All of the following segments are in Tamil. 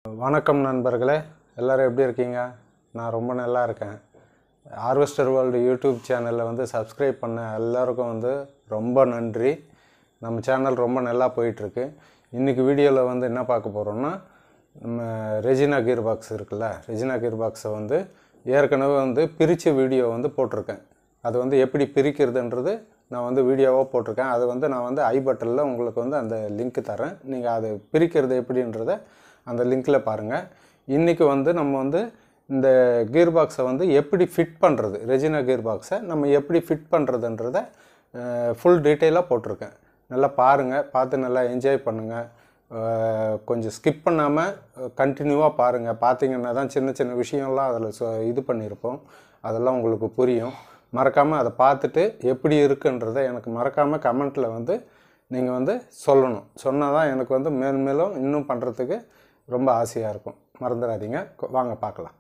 வணக்கம் நண்பர்களே, எல்லாரும் எப்படி இருக்கீங்க? நான் ரொம்ப நல்லா இருக்கேன். ஹார்வெஸ்டர் வேர்ல்டு யூடியூப் சேனலில் வந்து சப்ஸ்கிரைப் பண்ண எல்லாருக்கும் வந்து ரொம்ப நன்றி. நம்ம சேனல் ரொம்ப நல்லா போயிட்டுருக்கு. இன்றைக்கி வீடியோவில் வந்து என்ன பார்க்க போகிறோம்னா, நம்ம ரெஜினா கியர் பாக்ஸ் இருக்குல்ல, ரெஜினா கியர் பாக்ஸை வந்து ஏற்கனவே வந்து பிரித்த வீடியோ வந்து போட்டிருக்கேன். அது வந்து எப்படி பிரிக்கிறதுன்றது நான் வந்து வீடியோவாக போட்டிருக்கேன். அது வந்து நான் வந்து ஐ பட்டனில் உங்களுக்கு வந்து அந்த லிங்க் தரேன். நீங்கள் அது பிரிக்கிறது எப்படின்றத அந்த லிங்க்கில் பாருங்கள். இன்றைக்கி வந்து நம்ம வந்து இந்த கியர் பாக்ஸை வந்து எப்படி ஃபிட் பண்ணுறது, ரெஜினா கியர் பாக்ஸை நம்ம எப்படி ஃபிட் பண்ணுறதுன்றத ஃபுல் டீட்டெயிலாக போட்டிருக்கேன். நல்லா பாருங்கள், பார்த்து நல்லா என்ஜாய் பண்ணுங்கள். கொஞ்சம் ஸ்கிப் பண்ணாமல் கண்டினியூவாக பாருங்கள். பார்த்தீங்கன்னா தான் சின்ன சின்ன விஷயம்லாம் அதில் இது பண்ணியிருப்போம், அதெல்லாம் உங்களுக்கு புரியும். மறக்காமல் அதை பார்த்துட்டு எப்படி இருக்குன்றதை எனக்கு மறக்காமல் கமெண்ட்டில் வந்து நீங்கள் வந்து சொல்லணும். சொன்னால் தான் எனக்கு வந்து மேலும் மேலும் இன்னும் பண்ணுறதுக்கு ரொம்ப ஆசையாக இருக்கும். மறந்துடாதீங்க. வாங்க பார்க்கலாம்.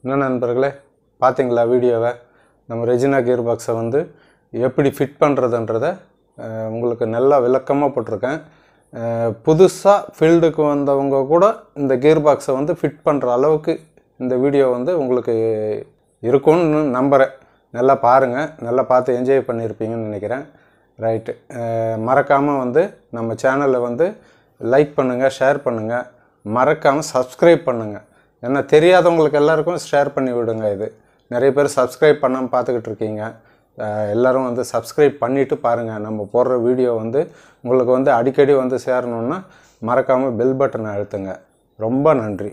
என்ன நண்பர்களே, பார்த்தீங்களா வீடியோவை? நம்ம ரெஜினா கியர் பாக்ஸை வந்து எப்படி ஃபிட் பண்ணுறதுன்றதை உங்களுக்கு நல்லா விளக்கமாக போட்டிருக்கேன். புதுசாக ஃபீல்டுக்கு வந்தவங்க கூட இந்த கியர் பாக்ஸை வந்து ஃபிட் பண்ணுற அளவுக்கு இந்த வீடியோ வந்து உங்களுக்கு இருக்கும்னு நம்புகிறேன். நல்லா பாருங்கள், நல்லா பார்த்து என்ஜாய் பண்ணியிருப்பீங்கன்னு நினைக்கிறேன். ரைட்டு, மறக்காமல் வந்து நம்ம சேனலை வந்து லைக் பண்ணுங்கள், ஷேர் பண்ணுங்கள், மறக்காமல் சப்ஸ்கிரைப் பண்ணுங்கள். ஏன்னா தெரியாதவங்களுக்கு எல்லாருக்கும் ஷேர் பண்ணி விடுங்க. இது நிறைய பேர் சப்ஸ்கிரைப் பண்ணாமல் பார்த்துக்கிட்டு இருக்கீங்க. எல்லோரும் வந்து சப்ஸ்கிரைப் பண்ணிவிட்டு பாருங்கள். நம்ம போடுற வீடியோ வந்து உங்களுக்கு வந்து அடிக்கடி வந்து சேரணுன்னா மறக்காமல் பெல் பட்டனை அழுத்துங்க. ரொம்ப நன்றி.